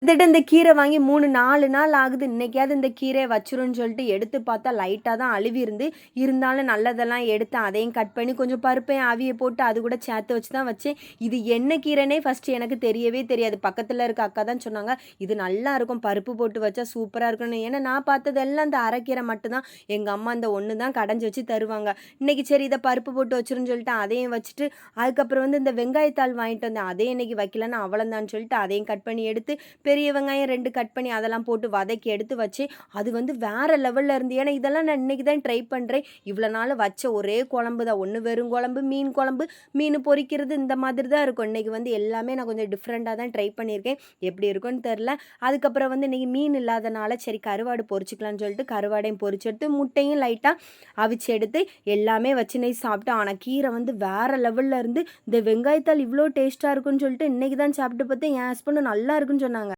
கிட்டத்தட்ட இந்த கீரை வாங்கி 3, 4 நாள் ஆகுது. இன்னைக்காவது இந்த கீரைய வச்சுருன்னு சொல்லிட்டு எடுத்து பார்த்தா, லைட்டா தான் அழுவி இருந்தாலும் நல்லதெல்லாம் எடுத்து அதையும் கட் பண்ணி கொஞ்சம் பருப்பையும் அவிய போட்டு அது கூட சேர்த்து வச்சு தான் வச்சேன். இது என்ன கீரைன்னே ஃபர்ஸ்ட்டு எனக்கு தெரியவே தெரியாது. பக்கத்துல இருக்க அக்கா தான் சொன்னாங்க, "இது நல்லாருக்கும். பருப்பு போட்டு வச்சா சூப்பரா இருக்கும்னு." ஏன்னா நான் பார்த்தது எல்லாம் இந்த அரைக்கீரை மட்டும் தான். எங்க அம்மா இந்த ஒண்ணு தான் கடைஞ்சு வச்சு தருவாங்க. இன்னைக்கு சரி இத பருப்பு போட்டு வச்சுருன்னு சொல்லிட்டு அதையும் வச்சுட்டு, அதுக்கப்புறம் இந்த வெங்காயத்தாள் வாங்கிட்டு வந்தேன். அதையும் இன்னைக்கு வைக்கலன்னா அவ்வளந்தான்னு சொல்லிட்டு அதையும் கட் பண்ணி எடுத்து பெரிய வெங்காயம் 2 கட் பண்ணி அதெல்லாம் போட்டு வதக்கி எடுத்து வச்சு, அது வேற லெவல்ல இருந்து. ஏன்னா இதெல்லாம் நான் இன்னைக்கு தான் ட்ரை பண்றேன். இவ்வளோ நாள் வச்ச ஒரே குழம்பு தான். ஒண்ணு வெறும் குழம்பு, மீன் குழம்பு, மீன் பொரிக்கிறது இந்த மாதிரி தான் இருக்கும். இன்னைக்கு எல்லாமே நான் கொஞ்சம் டிஃப்ரெண்ட்டா தான் ட்ரை பண்ணியிருக்கேன். எப்படி இருக்கும்னு தெரில. அதுக்கப்புறம் இன்னைக்கு மீன் இல்லாதனால சரி கருவாடு பொரிச்சுக்கலாம்னு சொல்லிட்டு கருவாடையும் பொரிச்சு எடுத்து, முட்டையும் லைட்டா அவிச்சு எடுத்து எல்லாமே வச்சு இன்னைக்கு சாப்பிட்டோம். ஆனா கீரை வேற லெவல்ல இருந்து. இந்த வெங்காயத்தாள் இவ்வளோ டேஸ்ட்டா இருக்குன்னு சொல்லிட்டு இன்னைக்கு தான் சாப்பிட்டு பார்த்தேன். என் ஹஸ்பண்டும் நல்லா இருக்குன்னு சொன்னாங்க.